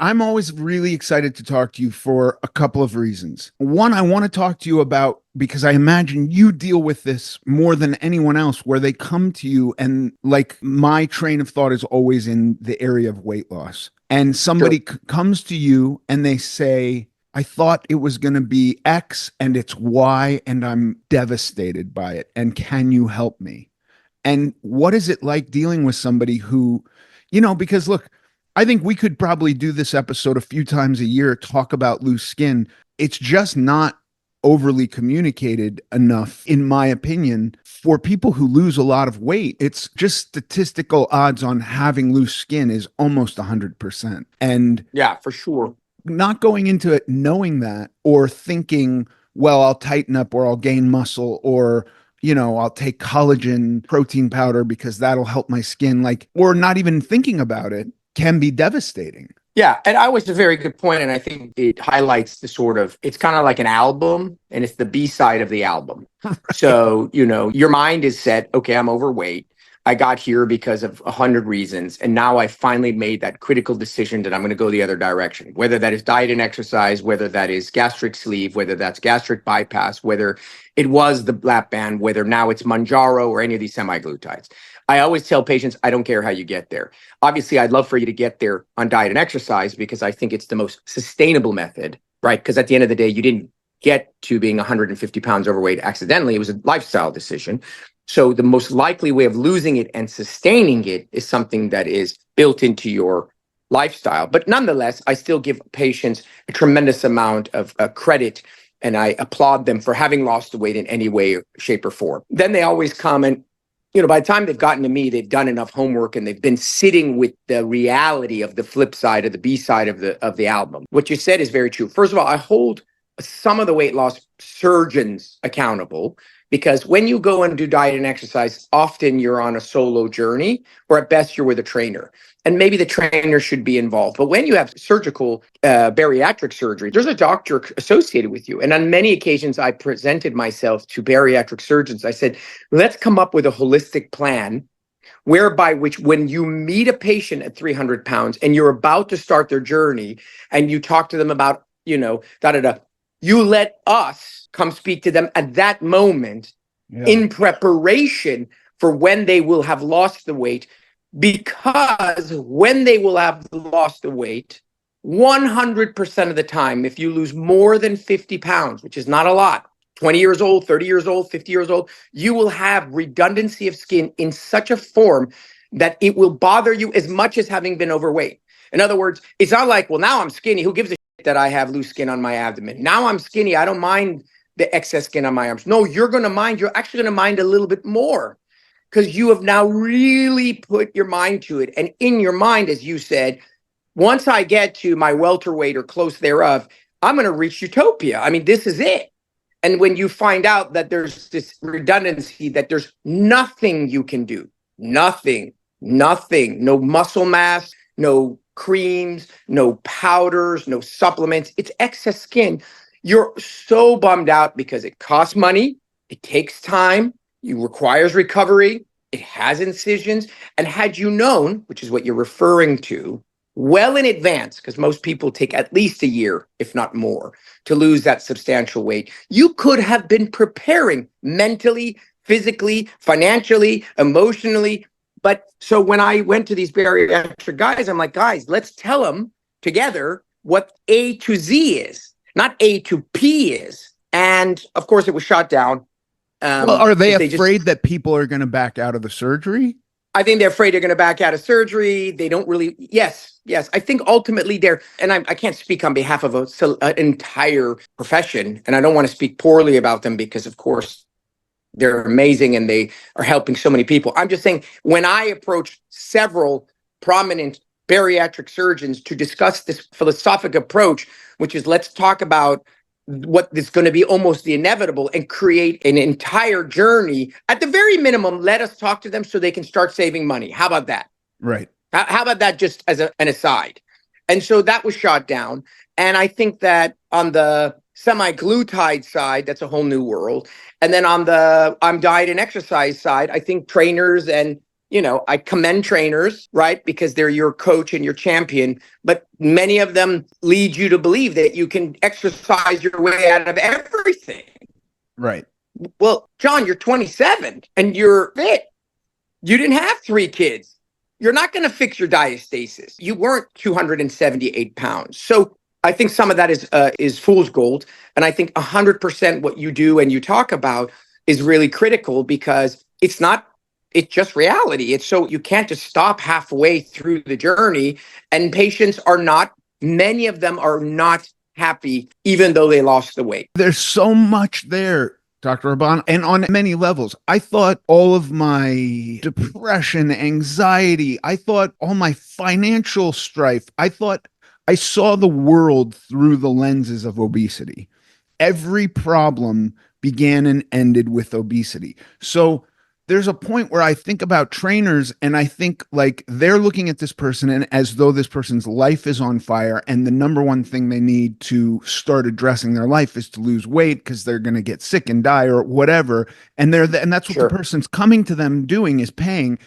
I'm always really excited to talk to you for a couple of reasons. One, I want to talk to you about because I imagine you deal with this more than anyone else, where they come to you and, like, my train of thought is always in the area of weight loss. And Sure. somebody comes to you and they say, I thought it was going to be X and it's Y, and I'm devastated by it. And can you help me? And what is it like dealing with somebody who, because look, I think we could probably do this episode a few times a year, talk about loose skin. It's just not overly communicated enough, in my opinion, for people who lose a lot of weight. It's just statistical odds on having loose skin is almost 100%. And Yeah, for sure. not going into it knowing that, or thinking, well, I'll tighten up or I'll gain muscle, or I'll take collagen protein powder because that'll help my skin, like, or not even thinking about it, can be devastating. Yeah, and I was a very good point, and I think it highlights the sort of, it's kind of like an album, and it's the B side of the album. So, your mind is set, okay, I'm overweight. I got here because of 100 reasons, and now I finally made that critical decision that I'm going to go the other direction, whether that is diet and exercise, whether that is gastric sleeve, whether that's gastric bypass, whether it was the lap band, whether now it's Manjaro or any of these semaglutides. I always tell patients, I don't care how you get there. Obviously, I'd love for you to get there on diet and exercise because I think it's the most sustainable method, right? Because at the end of the day, you didn't get to being 150 pounds overweight accidentally. It was a lifestyle decision. So the most likely way of losing it and sustaining it is something that is built into your lifestyle. But nonetheless, I still give patients a tremendous amount of credit, and I applaud them for having lost the weight in any way, shape, or form. Then they always comment, by the time they've gotten to me, they've done enough homework and they've been sitting with the reality of the flip side of the B side of the album. What you said is very true. First of all, I hold some of the weight loss surgeons accountable, because when you go and do diet and exercise, often you're on a solo journey, or at best you're with a trainer. And maybe the trainer should be involved. But when you have surgical bariatric surgery, there's a doctor associated with you. And on many occasions, I presented myself to bariatric surgeons. I said, let's come up with a holistic plan whereby which when you meet a patient at 300 pounds and you're about to start their journey and you talk to them about, you let us come speak to them at that moment, Yeah. in preparation for when they will have lost the weight. Because when they will have lost the weight, 100% of the time, if you lose more than 50 pounds, which is not a lot, 20 years old, 30 years old, 50 years old, you will have redundancy of skin in such a form that it will bother you as much as having been overweight. In other words, it's not like, well, now I'm skinny. Who gives a shit that I have loose skin on my abdomen? Now I'm skinny. I don't mind the excess skin on my arms. No, you're actually going to mind a little bit more, because you have now really put your mind to it. And in your mind, as you said, once I get to my welterweight or close thereof, I'm going to reach utopia. I mean, this is it. And when you find out that there's this redundancy, that there's nothing you can do, nothing, no muscle mass, no creams, no powders, no supplements, it's excess skin. You're so bummed out because it costs money, it takes time, it requires recovery, it has incisions. And had you known, which is what you're referring to, well in advance, because most people take at least a year, if not more, to lose that substantial weight, you could have been preparing mentally, physically, financially, emotionally. But so when I went to these bariatric guys, I'm like, guys, let's tell them together what A to Z is, not A to P is. And of course, it was shot down. Well, are they They just, afraid that people are going to back out of the surgery? I think they're afraid they're going to back out of surgery. They don't really, yes. I think ultimately and I can't speak on behalf of an entire profession, and I don't want to speak poorly about them because, of course, they're amazing and they are helping so many people. I'm just saying, when I approach several prominent bariatric surgeons to discuss this philosophic approach, which is let's talk about what is going to be almost the inevitable and create an entire journey. At the very minimum, let us talk to them so they can start saving money. How about that? Right. How about that just as an aside? And so that was shot down. And I think that on the semaglutide side, that's a whole new world. And then on the diet and exercise side, I think trainers and I commend trainers, right? Because they're your coach and your champion, but many of them lead you to believe that you can exercise your way out of everything. Right. Well, John, you're 27 and you're fit. You didn't have 3 kids. You're not going to fix your diastasis. You weren't 278 pounds. So I think some of that is fool's gold. And I think 100% what you do and you talk about is really critical because it's just reality. It's so you can't just stop halfway through the journey. And patients many of them are not happy, even though they lost the weight. There's so much there, Dr. Rahban, and on many levels. I thought all of my depression, anxiety, I thought all my financial strife, I thought I saw the world through the lenses of obesity. Every problem began and ended with obesity. So there's a point where I think about trainers and I think like they're looking at this person and as though this person's life is on fire and the number one thing they need to start addressing their life is to lose weight because they're going to get sick and die or whatever, and and that's what the Sure. person's coming to them doing is paying.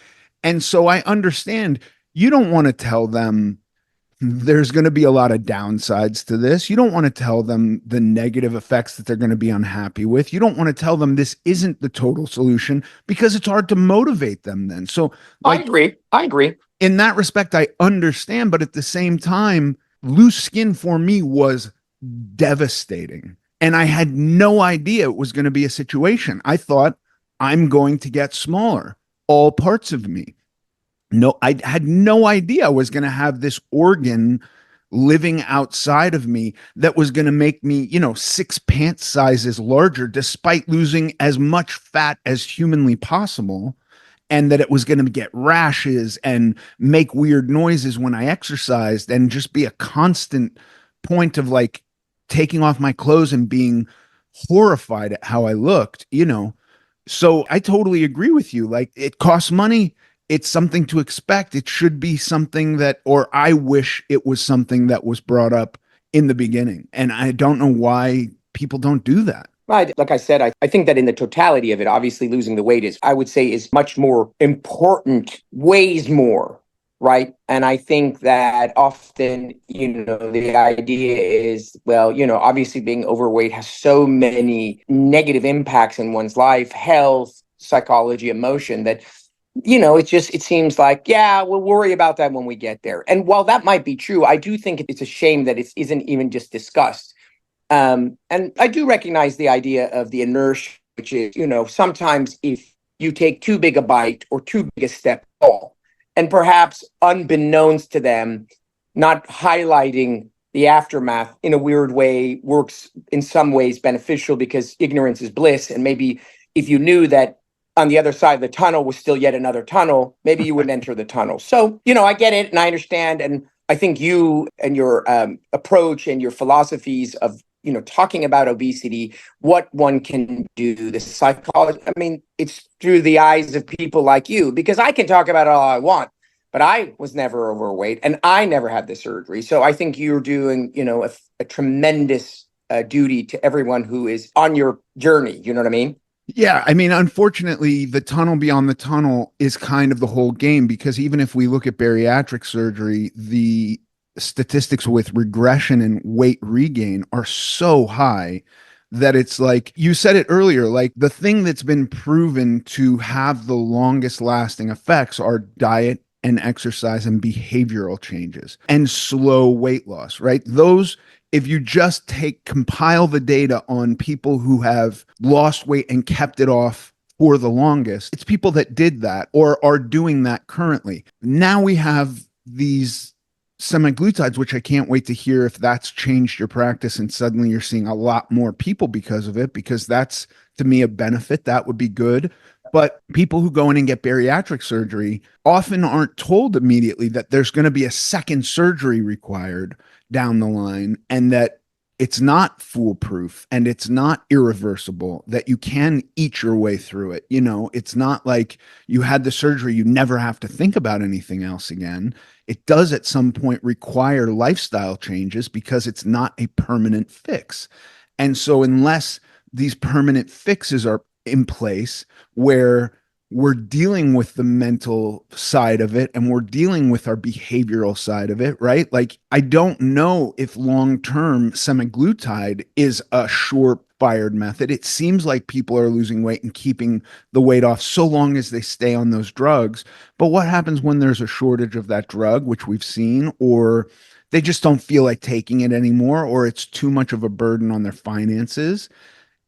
And so I understand you don't want to tell them there's going to be a lot of downsides to this. You don't want to tell them the negative effects that they're going to be unhappy with. You don't want to tell them this isn't the total solution because it's hard to motivate them then. So, I like, agree. I agree. in that respect, I understand. But at the same time, loose skin for me was devastating. And I had no idea it was going to be a situation. I thought I'm going to get smaller, all parts of me. No, I had no idea I was going to have this organ living outside of me that was going to make me, 6 pant sizes larger, despite losing as much fat as humanly possible. And that it was going to get rashes and make weird noises when I exercised and just be a constant point of like taking off my clothes and being horrified at how I looked. So I totally agree with you. Like it costs money. It's something to expect. It should be something that, or I wish it was something that was brought up in the beginning. And I don't know why people don't do that. Right. Like I said, I think that in the totality of it, obviously losing the weight I would say, is much more important, weighs more. Right. And I think that often, the idea is, well, obviously being overweight has so many negative impacts in one's life, health, psychology, emotion that it seems like, yeah, we'll worry about that when we get there. And while that might be true, I do think it's a shame that it isn't even just discussed. And I do recognize the idea of the inertia, which is, sometimes if you take too big a bite or too big a step, fall, and perhaps unbeknownst to them, not highlighting the aftermath in a weird way works in some ways beneficial because ignorance is bliss. And maybe if you knew that on the other side of the tunnel was still yet another tunnel, maybe you wouldn't enter the tunnel. So, I get it and I understand. And I think you and your approach and your philosophies of, talking about obesity, what one can do, the psychology, I mean, it's through the eyes of people like you, because I can talk about it all I want, but I was never overweight and I never had the surgery. So I think you're doing, a tremendous duty to everyone who is on your journey. You know what I mean? Yeah, I mean, unfortunately, the tunnel beyond the tunnel is kind of the whole game because even if we look at bariatric surgery, the statistics with regression and weight regain are so high that it's like you said it earlier, like the thing that's been proven to have the longest lasting effects are diet and exercise and behavioral changes and slow weight loss, right? Those, if you just compile the data on people who have lost weight and kept it off for the longest, it's people that did that or are doing that currently. Now we have these semaglutides, which I can't wait to hear if that's changed your practice and suddenly you're seeing a lot more people because of it, because that's to me a benefit. That would be good. But people who go in and get bariatric surgery often aren't told immediately that there's going to be a second surgery required down the line and that it's not foolproof and it's not irreversible, that you can eat your way through it. It's not like you had the surgery, you never have to think about anything else again. It does at some point require lifestyle changes because it's not a permanent fix. And so unless these permanent fixes are in place where we're dealing with the mental side of it and we're dealing with our behavioral side of it, right? Like, I don't know if long term semaglutide is a surefire method. It seems like people are losing weight and keeping the weight off so long as they stay on those drugs. But what happens when there's a shortage of that drug, which we've seen, or they just don't feel like taking it anymore, or it's too much of a burden on their finances?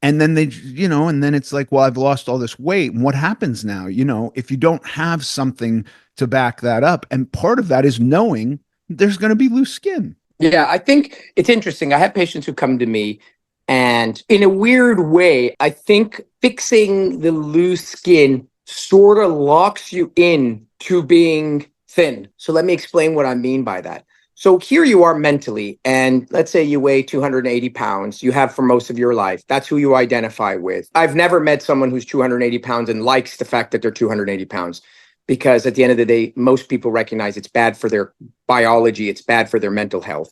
And then and then it's like, well, I've lost all this weight. And what happens now? If you don't have something to back that up, and part of that is knowing there's going to be loose skin. Yeah, I think it's interesting. I have patients who come to me, and in a weird way, I think fixing the loose skin sort of locks you in to being thin. So let me explain what I mean by that. So here you are mentally, and let's say you weigh 280 pounds, you have for most of your life. That's who you identify with. I've never met someone who's 280 pounds and likes the fact that they're 280 pounds, because at the end of the day, most people recognize it's bad for their biology, it's bad for their mental health.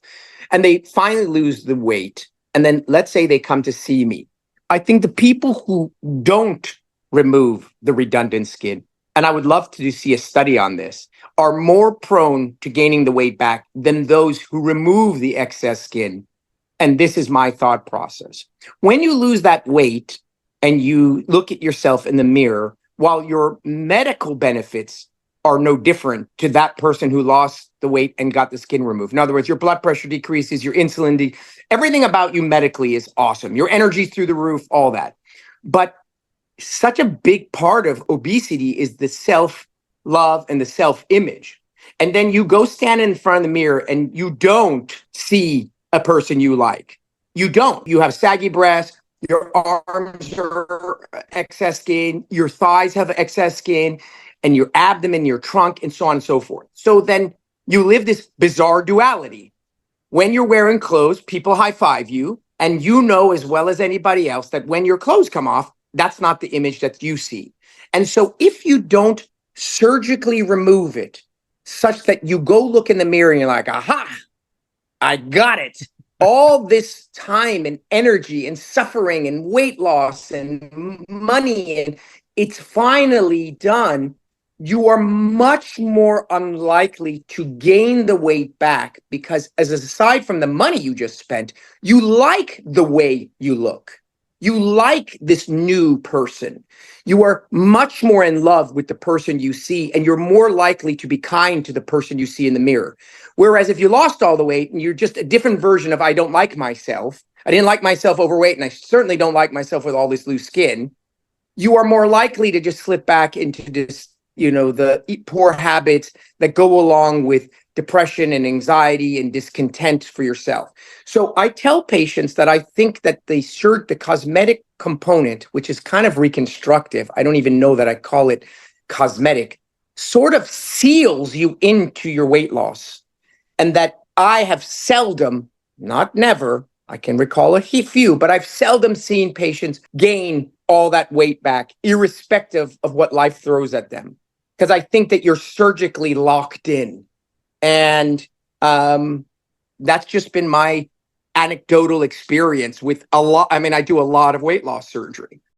And they finally lose the weight. And then let's say they come to see me. I think the people who don't remove the redundant skin, and I would love to see a study on this, are more prone to gaining the weight back than those who remove the excess skin. And this is my thought process. When you lose that weight and you look at yourself in the mirror, while your medical benefits are no different to that person who lost the weight and got the skin removed. In other words, your blood pressure decreases, your insulin, everything about you medically is awesome. Your energy's through the roof, all that. But such a big part of obesity is the self-love and the self-image. And then you go stand in front of the mirror and you don't see a person you like. You don't. You have saggy breasts, your arms are excess skin, your thighs have excess skin, and your abdomen, your trunk, and so on and so forth. So then you live this bizarre duality. When you're wearing clothes, people high five you, and you know as well as anybody else that when your clothes come off, that's not the image that you see. And so if you don't surgically remove it such that you go look in the mirror and you're like, aha, I got it. All this time and energy and suffering and weight loss and money, and it's finally done. You are much more unlikely to gain the weight back because, as aside from the money you just spent, you like the way you look. You like this new person. You are much more in love with the person you see, and you're more likely to be kind to the person you see in the mirror. Whereas if you lost all the weight and you're just a different version of I don't like myself, I didn't like myself overweight, and I certainly don't like myself with all this loose skin, you are more likely to just slip back into this, the poor habits that go along with depression and anxiety and discontent for yourself. So I tell patients that I think that the cosmetic component, which is kind of reconstructive, I don't even know that I call it cosmetic, sort of seals you into your weight loss. And that I have seldom, not never, I can recall a few, but I've seldom seen patients gain all that weight back, irrespective of what life throws at them. Because I think that you're surgically locked in. And that's just been my anecdotal experience with a lot. I mean, I do a lot of weight loss surgery.